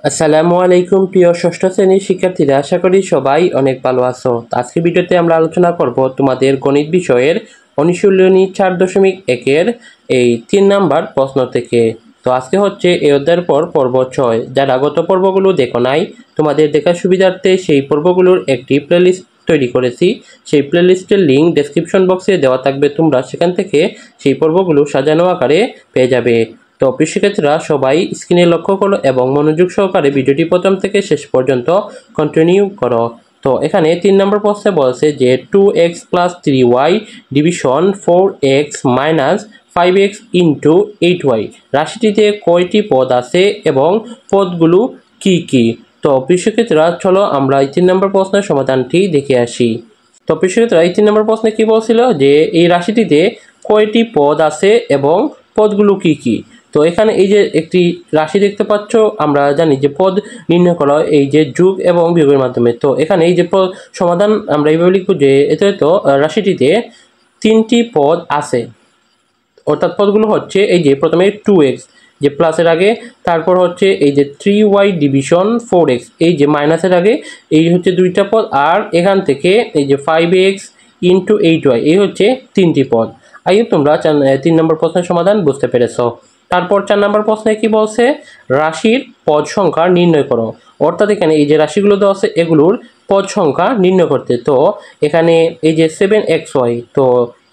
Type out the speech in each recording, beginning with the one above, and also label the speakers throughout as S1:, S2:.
S1: আসসালামু আলাইকুম প্রিয় ষষ্ঠ শ্রেণীর শিক্ষার্থীরা, আশা করি সবাই অনেক ভালো আছো। আজকের ভিডিওতে আমরা আলোচনা করব তোমাদের গণিত বিষয়ের অনুশীলনী 4.1-এর এই 3 নাম্বার প্রশ্ন থেকে। তো আজকে হচ্ছে এই অধ্যায়ের পর্ব 6। যারা গত পর্বগুলো দেখো নাই, তোমাদের দেখার সুবিধার্থে সেই পর্বগুলোর একটি প্লেলিস্ট তৈরি করেছি। সেই প্লেলিস্টের লিঙ্ক ডেসক্রিপশন বক্সে দেওয়া থাকবে, তোমরা সেখান থেকে সেই পর্বগুলো সাজানো আকারে পেয়ে যাবে। তো প্রিয় শিক্ষার্থীরা, সবাই স্ক্রিনে লক্ষ্য করো এবং মনোযোগ সহকারে ভিডিওটি প্রথম থেকে শেষ পর্যন্ত কন্টিনিউ করো। তো এখানে 3 নম্বর প্রশ্নে বলছে যে 2x + 3y division 4x - 5x × 8y রাশিটিতে কয়টি পদ আছে এবং পদগুলো কি কি। তো প্রিয় শিক্ষার্থীরা, চলো আমরা এই 3 নম্বর প্রশ্নের সমাধানটি দেখে আসি। তো প্রিয় শিক্ষার্থীরা, এই 3 নম্বর প্রশ্নে কি বলছিল যে এই রাশিটিতে কয়টি পদ আছে এবং পদগুলো কি কি। তো এখানে এই যে একটি রাশি দেখতে পাচ্ছ, আমরা জানি যে পদ নির্ণয় করা এই যে যোগ এবং বিয়োগের মাধ্যমে। তো এখানে এই যে সমাধান আমরা এইভাবে লিখব যে এতে তো রাশিটিতে 3টি পদ আছে, অর্থাৎ পদগুলো হচ্ছে এই যে প্রথমে 2x যে প্লাসের আগে, তারপর হচ্ছে এই যে 3y ডিভিশন 4x এই যে মাইনাসের আগে, এই হচ্ছে 2টা পদ, আর এখান থেকে এই যে 5x × 8y এই হচ্ছে 3টি পদ। আইও তোমরা 3 নম্বর প্রশ্নের সমাধান বুঝতে পেরেছো। তারপর 4 নম্বর প্রশ্নে কি বলছে, রাশির পদ সংখ্যা নির্ণয় করো। অর্থাৎ এখানে এই যে রাশিগুলো দেওয়া আছে এগুলোর পদ সংখ্যা নির্ণয় করতে। তো এখানে এই যে 7xy, তো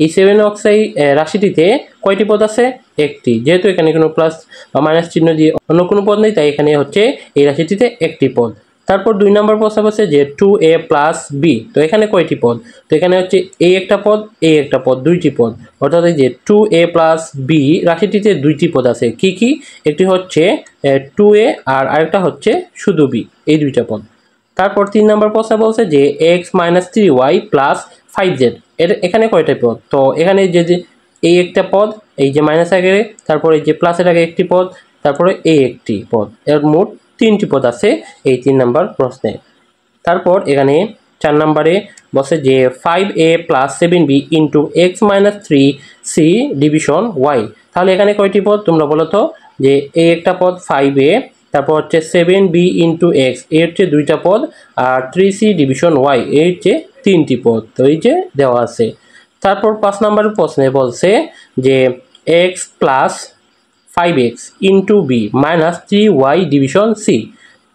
S1: এই 7xy রাশিটিতে কয়টি পদ আছে? একটি। যেহেতু এখানে কোনো প্লাস বা মাইনাস চিহ্ন দিয়ে অন্য কোনো পদ নেই, তাই এখানে হচ্ছে এই রাশিটিতে একটি পদ। তারপর 2 নম্বর প্রশ্ন আছে যে 2a + b, তো এখানে কয়টি পদ? তো এখানে হচ্ছে a একটা পদ, a একটা পদ, 2টি পদ। অর্থাৎ এই যে 2a + b রাশিটিতে 2টি পদ আছে। কি কি? একটি হচ্ছে 2a আর আরেকটা হচ্ছে শুধু b, এই 2টা পদ। তারপর 3 নম্বর প্রশ্ন বলছে যে x - 3y + 5z এখানে কয়টা পদ? তো এখানে যে এই একটা পদ, এই যে মাইনাস আগে, তারপরে এই যে প্লাসের আগে একটি পদ, তারপরে এই একটি পদ, এর মোট 3টি পদ আছে এই 3 নম্বর প্রশ্নে। তারপর এখানে 4 নম্বরে বলছে যে 5a + 7b × x - 3c division y, তাহলে এখানে কয়টি পদ তোমরা বলো তো? যে এই একটা পদ 5a, তারপর হচ্ছে 7b × x এই হচ্ছে 2টা পদ, আর 3c ডিভিশন y এই হচ্ছে 3টি পদ। তো এই যে দেওয়া আছে। তারপর 5 নম্বরের প্রশ্নে বলছে যে x + 5x × b - 3y division c,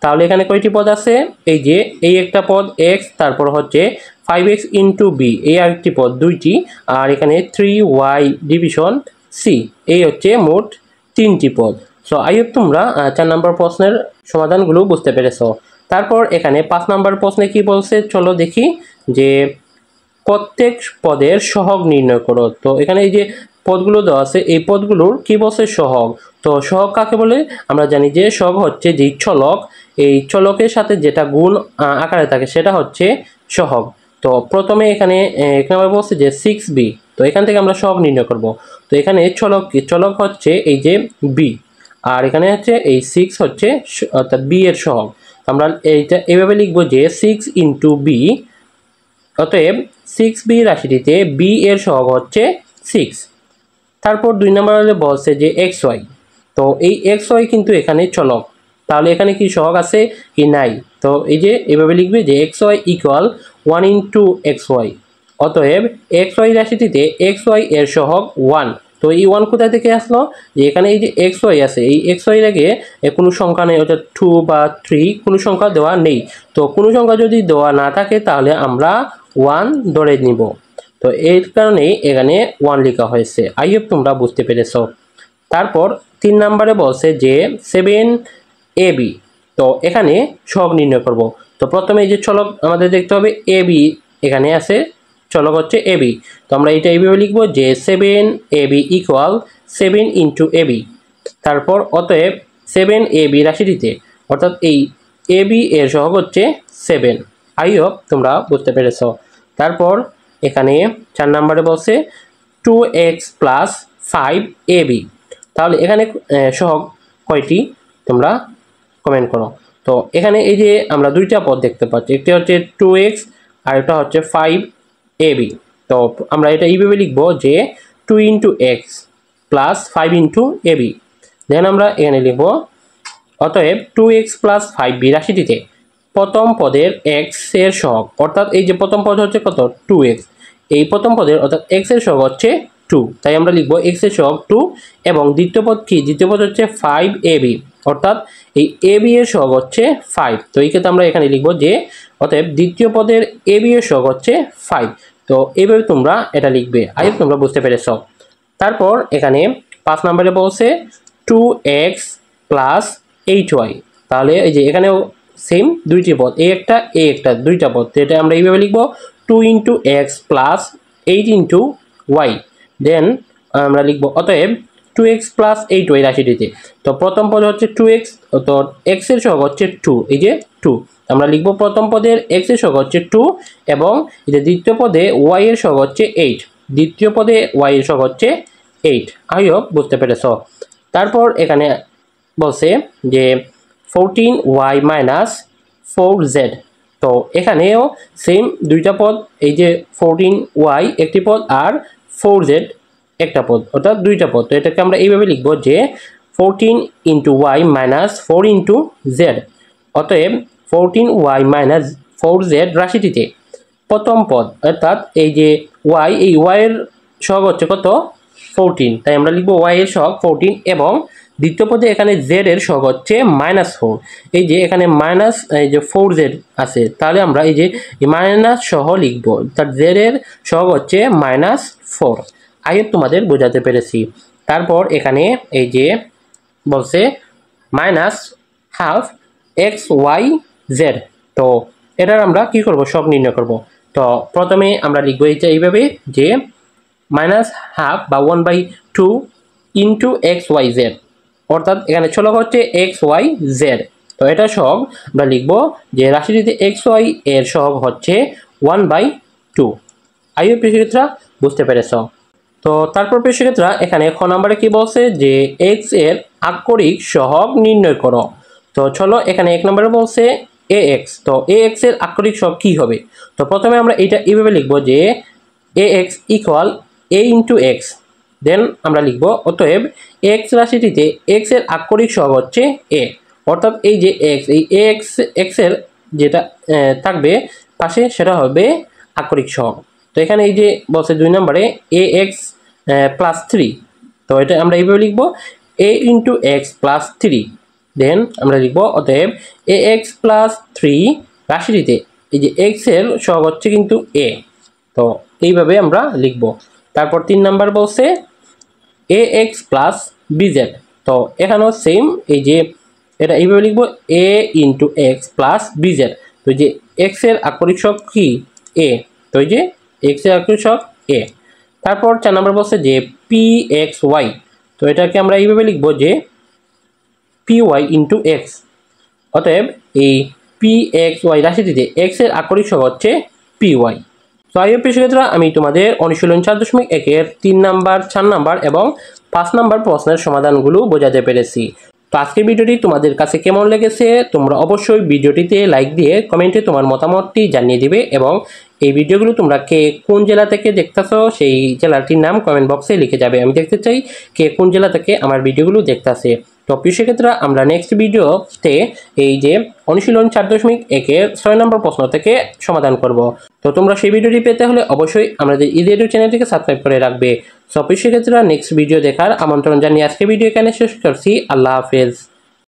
S1: তাহলে এখানে কয়টি পদ আছে? এই যে এই একটা পদ x, তারপর হচ্ছে 5x × b এই আরেকটি পদ 2টি, আর এখানে 3y ডিভিশন c এই হচ্ছে মোট 3টি পদ। সো আই হোপ তোমরা 4 নম্বর প্রশ্নের সমাধানগুলো বুঝতে পেরেছো। তারপর এখানে 5 নম্বর প্রশ্নে কি বলছে চলো দেখি, যে প্রত্যেক পদের সহগ নির্ণয় করো। তো এখানে এই যে পদগুলো দেওয়া আছে এই পদগুলোর কি বলছে? সহগ। তো সহগ কাকে বলে? আমরা জানি যে সহগ হচ্ছে যে চলক, এই চলকের সাথে যেটা গুণ আকারে থাকে সেটা হচ্ছে সহগ। তো প্রথমে এখানে আমরা বলছি যে 6b, তো এখান থেকে আমরা সহগ নির্ণয় করব। তো এখানে চলক হচ্ছে এই যে b, আর এখানে হচ্ছে এই 6 হচ্ছে অর্থাৎ b এর সহগ। আমরা এইটা এভাবে লিখবো যে 6 × b, অতএব 6b রাশিটিতে b এর সহগ হচ্ছে 6। তারপর 2 নম্বরে বলছে যে xy, তো এই xy কিন্তু এখানে চলক, তাহলে এখানে কি সহগ আছে কি নাই? তো এই যে এভাবে লিখবে যে xy = 1 × xy, অতএব xy রাশিটিতে xy এর সহগ 1। তো এই 1 কোথা থেকে আসলো? যে এখানে এই যে xy আছে, এই xy এর আগে কোনো সংখ্যা নেই, অর্থাৎ 2 বা 3 কোনো সংখ্যা দেওয়া নেই। তো কোনো সংখ্যা যদি দেওয়া না থাকে তাহলে আমরা 1 ধরে নিব। তো এর কারণেই এখানে 1 লেখা হয়েছে। আই হোপ তোমরা বুঝতে পেরেছো। তারপর 3 নম্বরে বলছে যে 7ab, তো এখানে সহগ নির্ণয় করব। তো প্রথমে এই যে চলক আমাদের দেখতে হবে ab, এখানে আছে চলক হচ্ছে ab, তো আমরা এটা এইভাবে লিখব যে 7ab = 7 × ab। তারপর অতএব 7ab রাশিটিতে, অর্থাৎ এই ab এর সহগ হচ্ছে 7। আই হোপ তোমরা বুঝতে পেরেছো। তারপর এখানে 4 নম্বরে বলছে 2x + 5ab, তাহলে এখানে সহগ কয়টি তোমরা কমেন্ট করো। তো এখানে এই যে আমরা 2টা পদ দেখতে পাচ্ছি, একটি হচ্ছে 2x আর একটা হচ্ছে 5ab। তো আমরা এটা এইভাবে লিখব যে 2 × x + 5 × ab। দেন আমরা এখানে লিখব, অতএব 2x প্লাস 5b রাশিটিতে প্রথম পদের x এর সহগ, অর্থাৎ এই যে প্রথম পদ হচ্ছে কত 2x, এই প্রথম পদের অর্থাৎ x এর সহগ হচ্ছে 2, তাই আমরা লিখব x এর সহগ 2 এবং দ্বিতীয় পদ কি, দ্বিতীয় পদ হচ্ছে 5ab, অর্থাৎ এই ab এর সহগ হচ্ছে 5। তো এই ক্ষেত্রে আমরা এখানে লিখব যে অতএব দ্বিতীয় পদের ab এর সহগ হচ্ছে 5। তো এইভাবে তোমরা এটা লিখবে, আই হোপ তোমরা বুঝতে পেরেছ। তারপর এখানে 5 নম্বরে বলছে 2x প্লাস 8y, তাহলে এই যে এখানেও সেম দুইটি পদ, এ একটা দুইটা পদ, তো এটা আমরা এইভাবে লিখব 2 into x plus 8 into y, then আমরা লিখব অতএব 2x প্লাস 8y রাশিটিতে। তো প্রথম পদ হচ্ছে 2x, তো x এর সহগ হচ্ছে 2, এই যে 2, আমরা লিখব প্রথম পদের x এর সহগ হচ্ছে 2 এবং এই যে দ্বিতীয় পদে y এর সহগ হচ্ছে 8, দ্বিতীয় পদে y এর সহগ হচ্ছে 8। আই হোপ বুঝতে পেরেছ। তারপর এখানে বলছে যে 14y মাইনাস 4z, তো এখানেও সেম দুইটা পদ, এই যে 14y একটি পদ আর 4z একটা পদ, অর্থাৎ দুইটা পদ। তো এটাকে আমরা এইভাবে লিখব যে 14 into y minus 4 into z, অতএব 14y মাইনাস 4z রাশিটিতে প্রথম পদ, অর্থাৎ এই যে y, এই y এর সহগ হচ্ছে কত 14, তাই আমরা লিখব y এর সহগ 14 এবং দ্বিতীয় পদে এখানে z এর সহগ হচ্ছে -4, এই যে এখানে মাইনাস এই যে 4z আছে, তাহলে আমরা এই যে মাইনাস সহ লিখব, তার z এর সহগ হচ্ছে -4। আই হোপ তোমাদের বোঝাতে পেরেছি। তারপর এখানে এই যে বলছে মাইনাস হাফ xyz, তো এটার আমরা কি করব, সব নির্ণয় করব। তো প্রথমে আমরা লিখবো এইভাবে যে মাইনাস হাফ বা 1/2 ইন্টু xyz, অর্থাৎ এখানে চলক হচ্ছে xyz, তো এটা সহগ আমরা লিখব যে রাশিটিতে xy এর সহগ হচ্ছে 1/2। আই হোপ প্রিয়ক্ষেত্রা বুঝতে পেরেছ। তো তারপর প্রিয়ক্ষেত্রা এখানে খ নম্বরে কি বলছে যে x এর আক্ষরিক সহগ নির্ণয় করো। তো চলো এখানে 1 নম্বরে বলছে ax, তো ax এর আক্ষরিক সহগ কি হবে। তো প্রথমে আমরা এটা এইভাবে লিখব যে ax equal a into x, then আমরা লিখব অতএব x রাশিটিতে x এর আক্ষরিক সহগ হচ্ছে a, অর্থাৎ এই যে x, এই x এর যেটা থাকবে পাশে সেটা হবে আক্ষরিক সহগ। তো এখানে এই যে বলছে 2 নম্বরে ax প্লাস 3, তো এটা আমরা এইভাবে লিখব a ইন্টু এক্স প্লাস 3, দেন আমরা লিখব অতএব ax প্লাস 3 রাশিটিতে এই যে x এর সহগ হচ্ছে কিন্তু a, তো এইভাবে আমরা লিখব। তারপর 3 নাম্বার বলছে ax প্লাস bz, তো এখানেও সেম এই যে এটা এইভাবে লিখব a into x plus bz, তো এই যে x এর আক্ষরিক সহগ কি a, তো এই যে x এর আক্ষরিক সহগ a। তারপর 4 নাম্বার বলছে যে pxy, তো এটাকে আমরা এইভাবে লিখব যে py ইন্টু এক্স, অতএব এই pxy রাশিটিতে x এর আক্ষরিক সহগ হচ্ছে py। তো আই হোপ প্রিয়ক্ষেত্রা আমি তোমাদের অনুশীলন 4.1 এর 3 নাম্বার, 4 নাম্বার এবং 5 নাম্বার প্রশ্নের সমাধানগুলো বোঝাতে পেরেছি। তো আজকের ভিডিওটি তোমাদের কাছে কেমন লেগেছে তোমরা অবশ্যই ভিডিওটিতে লাইক দিয়ে কমেন্টে তোমার মতামতটি জানিয়ে দিবে এবং এই ভিডিওগুলো তোমরা কে কোন জেলা থেকে দেখতেছো সেই জেলাটির নাম কমেন্ট বক্সে লিখে যাবে, আমি দেখতে চাই কে কোন জেলা থেকে আমার ভিডিওগুলো দেখতেছে। তো প্রিয়ক্ষেত্রা আমরা নেক্সট ভিডিওতে এই যে অনুশীলন 4.1 এর 6 নম্বর প্রশ্ন থেকে সমাধান করব। তো তোমরা সেই ভিডিওটি পেতে হলে অবশ্যই আমাদের ইউটিউব চ্যানেলটিকে সাবস্ক্রাইব করে রাখবে। সো প্রিয়ক্ষেত্রা নেক্সট ভিডিও দেখার আমন্ত্রণ জানিয়ে আজকে ভিডিও এখানে শেষ করছি। আল্লাহ হাফেজ।